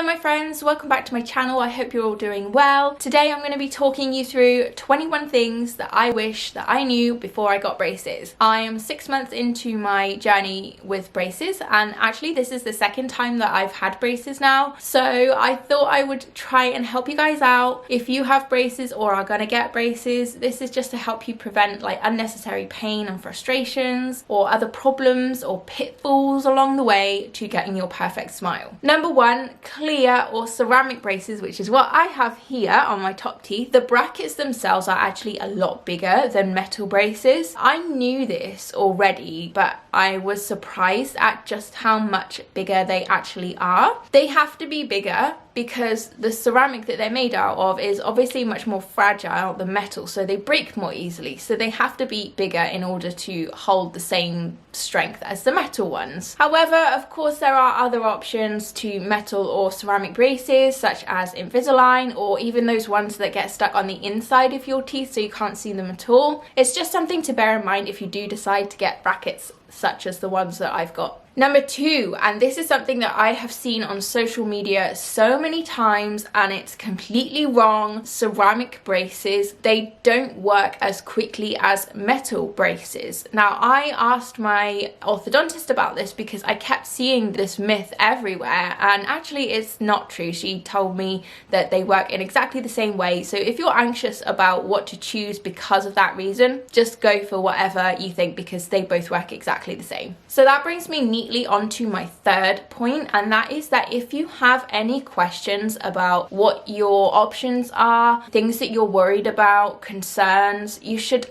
there my friends, welcome back to my channel. I hope you're all doing well. Today I'm going to be talking you through 21 things that I wish that I knew before I got braces. I am 6 months into my journey with braces, and actually this is the second time that I've had braces now, so I thought I would try and help you guys out. If you have braces or are going to get braces, this is just to help you prevent like unnecessary pain and frustrations or other problems or pitfalls along the way to getting your perfect smile. Number one, clear or ceramic braces, which is what I have here on my top teeth. The brackets themselves are actually a lot bigger than metal braces. I knew this already, but I was surprised at just how much bigger they actually are. They have to be bigger because the ceramic that they're made out of is obviously much more fragile than metal, so they break more easily, so they have to be bigger in order to hold the same strength as the metal ones. However, of course, there are other options to metal or ceramic braces, such as Invisalign, or even those ones that get stuck on the inside of your teeth so you can't see them at all. It's just something to bear in mind if you do decide to get brackets such as the ones that I've got. Number two, and this is something that I have seen on social media so many times and it's completely wrong, ceramic braces, they don't work as quickly as metal braces. Now, I asked my orthodontist about this because I kept seeing this myth everywhere, and actually it's not true. She told me that they work in exactly the same way, so if you're anxious about what to choose because of that reason, just go for whatever you think because they both work exactly the same. So that brings me neatly onto my third point, and that is that if you have any questions about what your options are, things that you're worried about, concerns, you should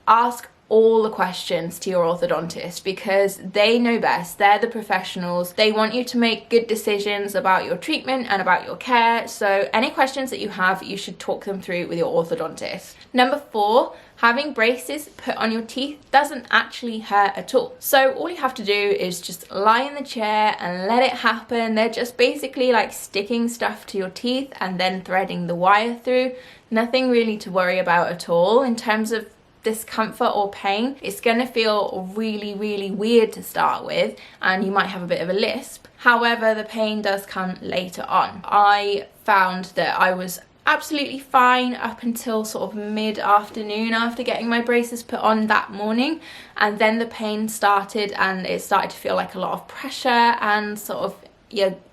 ask all the questions to your orthodontist because they know best. They're the professionals. They want you to make good decisions about your treatment and about your care, so any questions that you have, you should talk them through with your orthodontist. Number four, having braces put on your teeth doesn't actually hurt at all. So all you have to do is just lie in the chair and let it happen. They're just basically like sticking stuff to your teeth and then threading the wire through. Nothing really to worry about at all in terms of discomfort or pain. It's going to feel really weird to start with, and you might have a bit of a lisp. However, the pain does come later on. I found that I was absolutely fine up until sort of mid-afternoon after getting my braces put on that morning, and then the pain started and it started to feel like a lot of pressure and sort of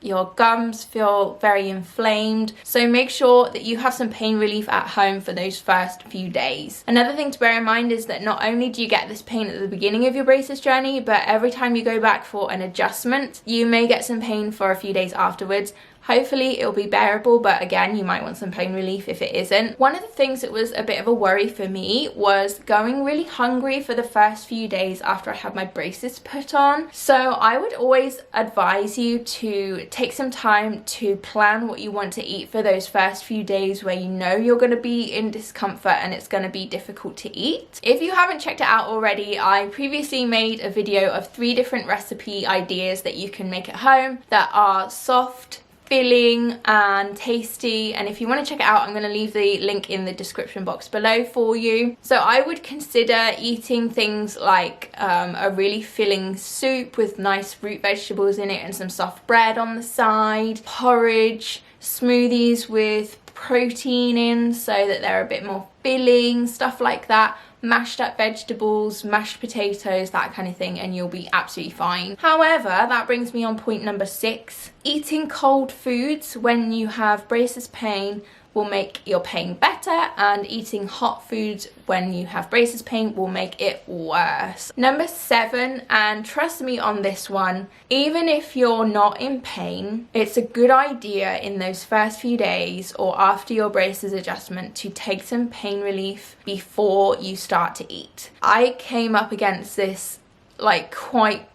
your gums feel very inflamed. So make sure that you have some pain relief at home for those first few days. Another thing to bear in mind is that not only do you get this pain at the beginning of your braces journey, but every time you go back for an adjustment, you may get some pain for a few days afterwards. Hopefully it'll be bearable, but again, you might want some pain relief if it isn't. One of the things that was a bit of a worry for me was going really hungry for the first few days after I had my braces put on. So I would always advise you to take some time to plan what you want to eat for those first few days where you know you're going to be in discomfort and it's going to be difficult to eat. If you haven't checked it out already, I previously made a video of 3 different recipe ideas that you can make at home that are soft, filling and tasty, and if you want to check it out, I'm going to leave the link in the description box below for you. So I would consider eating things like a really filling soup with nice root vegetables in it and some soft bread on the side, porridge, smoothies with protein in so that they're a bit more filling, stuff like that, mashed up vegetables, mashed potatoes, that kind of thing, and you'll be absolutely fine. However, that brings me on point number 6. Eating cold foods when you have braces pain will make your pain better, and eating hot foods when you have braces pain will make it worse. Number 7, and trust me on this one, even if you're not in pain, it's a good idea in those first few days or after your braces adjustment to take some pain relief before you start to eat. I came up against this like quite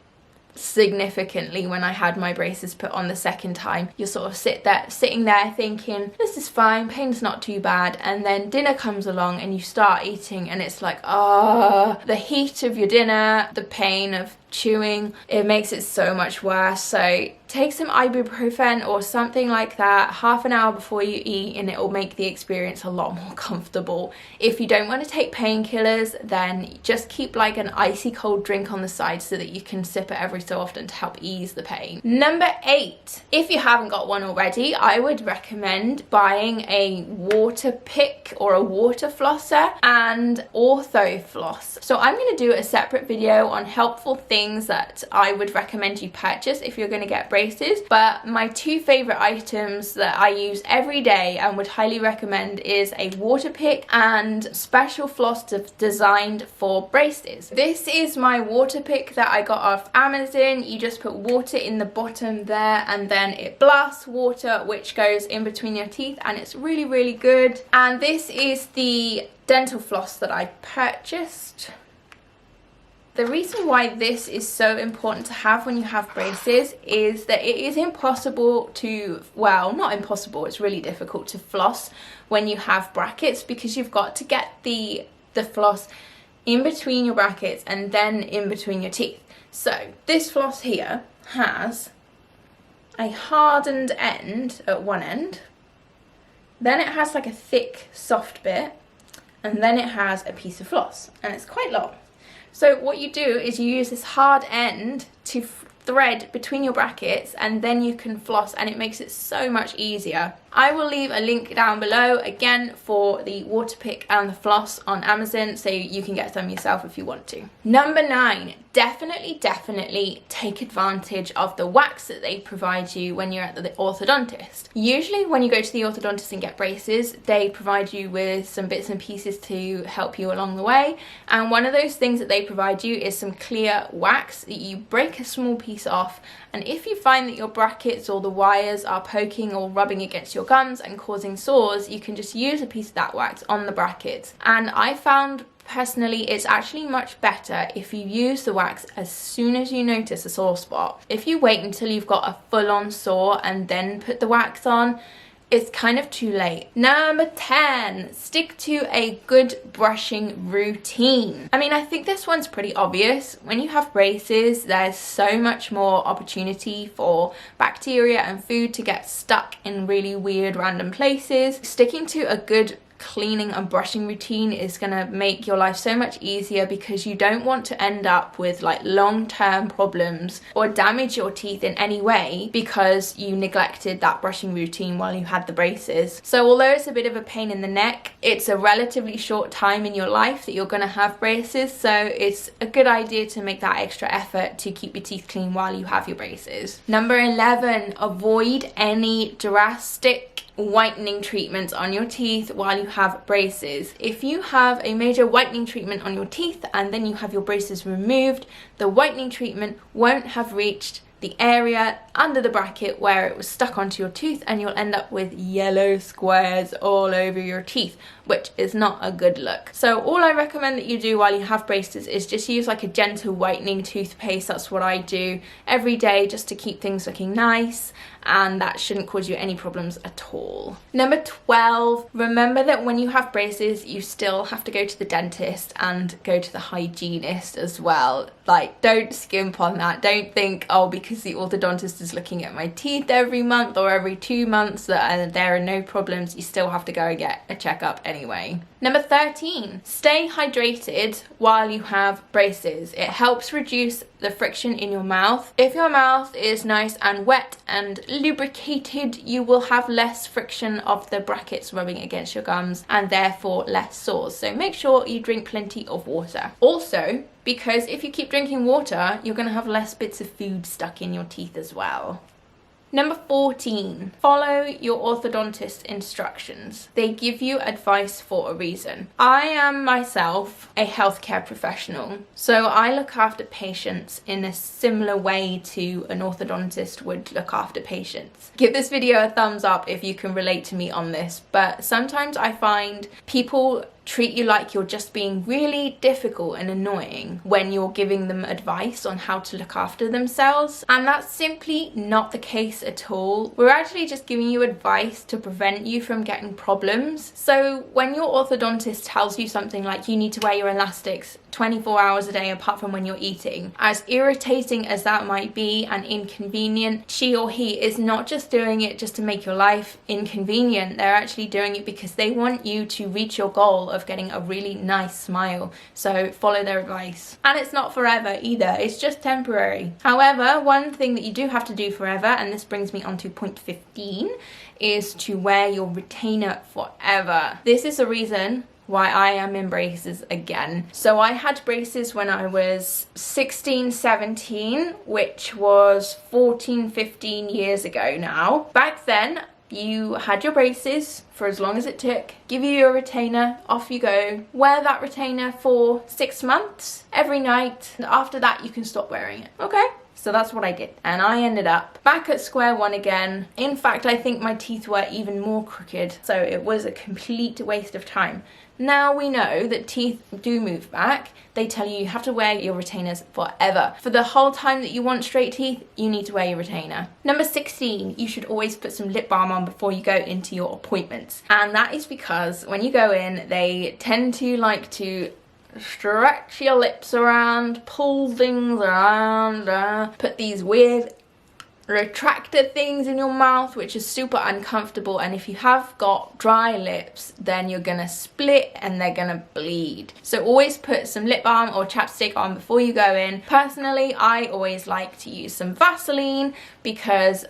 significantly when I had my braces put on the second time. You're sort of sitting there thinking this is fine, pain's not too bad, and then dinner comes along and you start eating and it's like, the heat of your dinner, the pain of chewing, it makes it so much worse. So take some ibuprofen or something like that half an hour before you eat, and it will make the experience a lot more comfortable. If you don't want to take painkillers, then just keep like an icy cold drink on the side so that you can sip it every so often to help ease the pain. Number 8, if you haven't got one already, I would recommend buying a water pick or a water flosser and ortho floss. So I'm going to do a separate video on helpful things that I would recommend you purchase if you're going to get braces, but my 2 favorite items that I use every day and would highly recommend is a water pick and special floss designed for braces. This is my water pick that I got off Amazon. You just put water in the bottom there and then it blasts water which goes in between your teeth, and it's really, really good. And this is the dental floss that I purchased. The reason why this is so important to have when you have braces is that it is impossible to, well, not impossible, it's really difficult to floss when you have brackets, because you've got to get the floss in between your brackets and then in between your teeth. So this floss here has a hardened end at one end, then it has like a thick soft bit, and then it has a piece of floss, and it's quite long. So what you do is you use this hard end to thread between your brackets, and then you can floss, and it makes it so much easier. I will leave a link down below again for the water pick and the floss on Amazon, so you can get some yourself if you want to. Number 9, definitely take advantage of the wax that they provide you when you're at the orthodontist. Usually when you go to the orthodontist and get braces, they provide you with some bits and pieces to help you along the way, and one of those things that they provide you is some clear wax that you break a small piece off, and if you find that your brackets or the wires are poking or rubbing against your gums and causing sores, you can just use a piece of that wax on the brackets. And I found personally it's actually much better if you use the wax as soon as you notice a sore spot. If you wait until you've got a full-on sore and then put the wax on, it's kind of too late. Number 10, stick to a good brushing routine. I mean, I think this one's pretty obvious. When you have braces, there's so much more opportunity for bacteria and food to get stuck in really weird random places. Sticking to a good cleaning and brushing routine is going to make your life so much easier, because you don't want to end up with like long-term problems or damage your teeth in any way because you neglected that brushing routine while you had the braces. So although it's a bit of a pain in the neck, it's a relatively short time in your life that you're going to have braces, so it's a good idea to make that extra effort to keep your teeth clean while you have your braces. Number 11, avoid any drastic whitening treatments on your teeth while you have braces. If you have a major whitening treatment on your teeth and then you have your braces removed, the whitening treatment won't have reached the area under the bracket where it was stuck onto your tooth, and you'll end up with yellow squares all over your teeth, which is not a good look. So all I recommend that you do while you have braces is just use like a gentle whitening toothpaste. That's what I do every day just to keep things looking nice, and that shouldn't cause you any problems at all. Number 12, remember that when you have braces, you still have to go to the dentist and go to the hygienist as well. Like, don't skimp on that. Don't think, oh, because the orthodontist is looking at my teeth every month or every 2 months that there are no problems. You still have to go and get a checkup anyway. Number 13, stay hydrated while you have braces. It helps reduce the friction in your mouth. If your mouth is nice and wet and lubricated, you will have less friction of the brackets rubbing against your gums and therefore less sores. So make sure you drink plenty of water. Also, because if you keep drinking water, you're going to have less bits of food stuck in your teeth as well. Number 14, follow your orthodontist instructions. They give you advice for a reason. I am myself a healthcare professional, so I look after patients in a similar way to an orthodontist would look after patients. Give this video a thumbs up if you can relate to me on this, but sometimes I find people treat you like you're just being really difficult and annoying when you're giving them advice on how to look after themselves. And that's simply not the case at all. We're actually just giving you advice to prevent you from getting problems. So when your orthodontist tells you something like you need to wear your elastics 24 hours a day apart from when you're eating, as irritating as that might be and inconvenient, she or he is not just doing it just to make your life inconvenient. They're actually doing it because they want you to reach your goal of getting a really nice smile. So follow their advice. And it's not forever either, it's just temporary. However, one thing that you do have to do forever, and this brings me on to point 15, is to wear your retainer forever. This is the reason why I am in braces again. So I had braces when I was 16, 17, which was 14, 15 years ago now. Back then, you had your braces for as long as it took, give you your retainer, off you go. Wear that retainer for 6 months, every night, and after that you can stop wearing it, okay? So that's what I did, and I ended up back at square one again. In fact, I think my teeth were even more crooked, so it was a complete waste of time. Now we know that teeth do move back. They tell you you have to wear your retainers forever. For the whole time that you want straight teeth, you need to wear your retainer. Number 16, you should always put some lip balm on before you go into your appointments. And that is because when you go in, they tend to like to stretch your lips around, pull things around, put these weird retracted things in your mouth, which is super uncomfortable. And if you have got dry lips, then you're gonna split and they're gonna bleed. So always put some lip balm or chapstick on before you go in. Personally, I always like to use some Vaseline because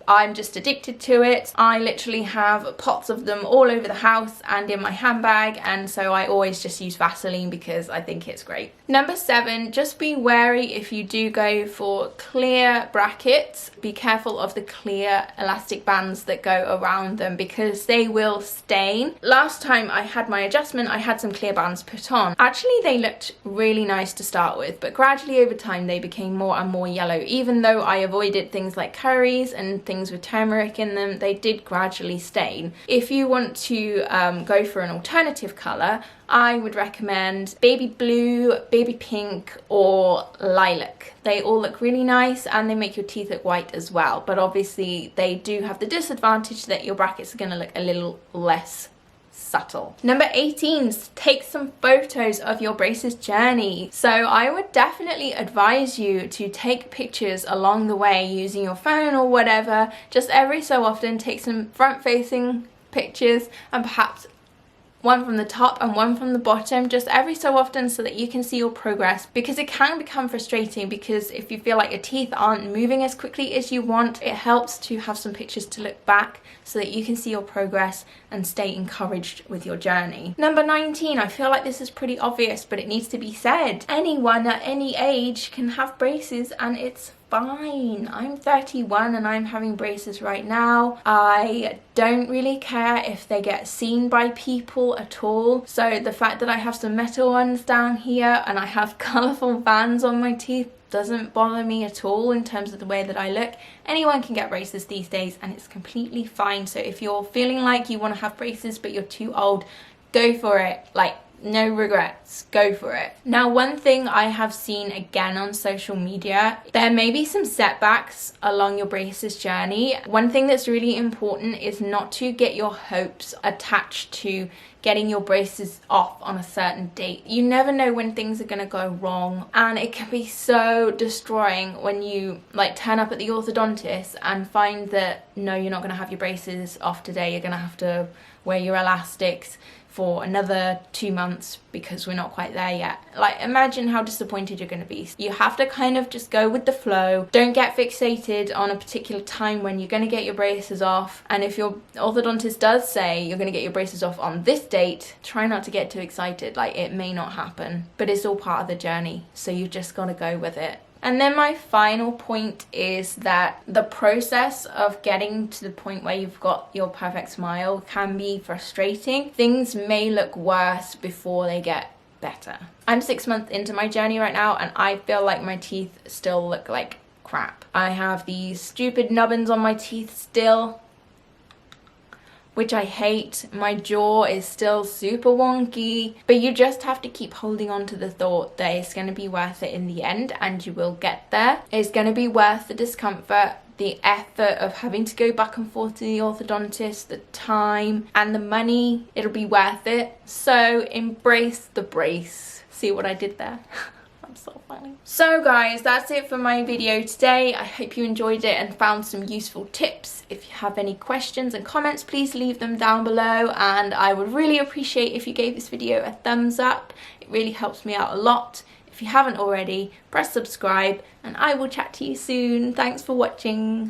I'm just addicted to it. I literally have pots of them all over the house and in my handbag, and so I always just use Vaseline because I think it's great. Number 7, just be wary if you do go for clear brackets. Be careful of the clear elastic bands that go around them because they will stain. Last time I had my adjustment, I had some clear bands put on. Actually, they looked really nice to start with, but gradually over time they became more and more yellow. Even though I avoided things like curries and things with turmeric in them, they did gradually stain. If you want to go for an alternative colour, I would recommend baby blue, baby pink, or lilac. They all look really nice and they make your teeth look white as well, but obviously they do have the disadvantage that your brackets are going to look a little less subtle. Number 18, take some photos of your braces journey. So I would definitely advise you to take pictures along the way using your phone or whatever. Just every so often take some front facing pictures and perhaps one from the top and one from the bottom, just every so often, so that you can see your progress, because it can become frustrating because if you feel like your teeth aren't moving as quickly as you want, it helps to have some pictures to look back so that you can see your progress and stay encouraged with your journey. Number 19, I feel like this is pretty obvious, but it needs to be said. Anyone at any age can have braces and it's fine. I'm 31 and I'm having braces right now. I don't really care if they get seen by people at all. So the fact that I have some metal ones down here and I have colourful bands on my teeth doesn't bother me at all in terms of the way that I look. Anyone can get braces these days and it's completely fine. So if you're feeling like you want to have braces but you're too old, go for it. Like, no regrets, go for it. Now, one thing I have seen again on social media, there may be some setbacks along your braces journey. One thing that's really important is not to get your hopes attached to getting your braces off on a certain date. You never know when things are gonna go wrong, and it can be so destroying when you like turn up at the orthodontist and find that no, you're not gonna have your braces off today, you're gonna have to wear your elastics for another 2 months because we're not quite there yet. Like, imagine how disappointed you're going to be. You have to kind of just go with the flow. Don't get fixated on a particular time when you're going to get your braces off. And if your orthodontist does say you're going to get your braces off on this date, try not to get too excited. Like, it may not happen, but it's all part of the journey. So you've just got to go with it. And then my final point is that the process of getting to the point where you've got your perfect smile can be frustrating. Things may look worse before they get better. I'm 6 months into my journey right now and I feel like my teeth still look like crap. I have these stupid nubbins on my teeth still. which I hate. My jaw is still super wonky, but you just have to keep holding on to the thought that it's going to be worth it in the end, and you will get there. It's going to be worth the discomfort, the effort of having to go back and forth to the orthodontist, the time and the money. It'll be worth it. So embrace the brace. See what I did there? I'm so funny. So guys, that's it for my video today. I hope you enjoyed it and found some useful tips. If you have any questions and comments, please leave them down below, and I would really appreciate if you gave this video a thumbs up. It really helps me out a lot. If you haven't already, press subscribe, and I will chat to you soon. Thanks for watching.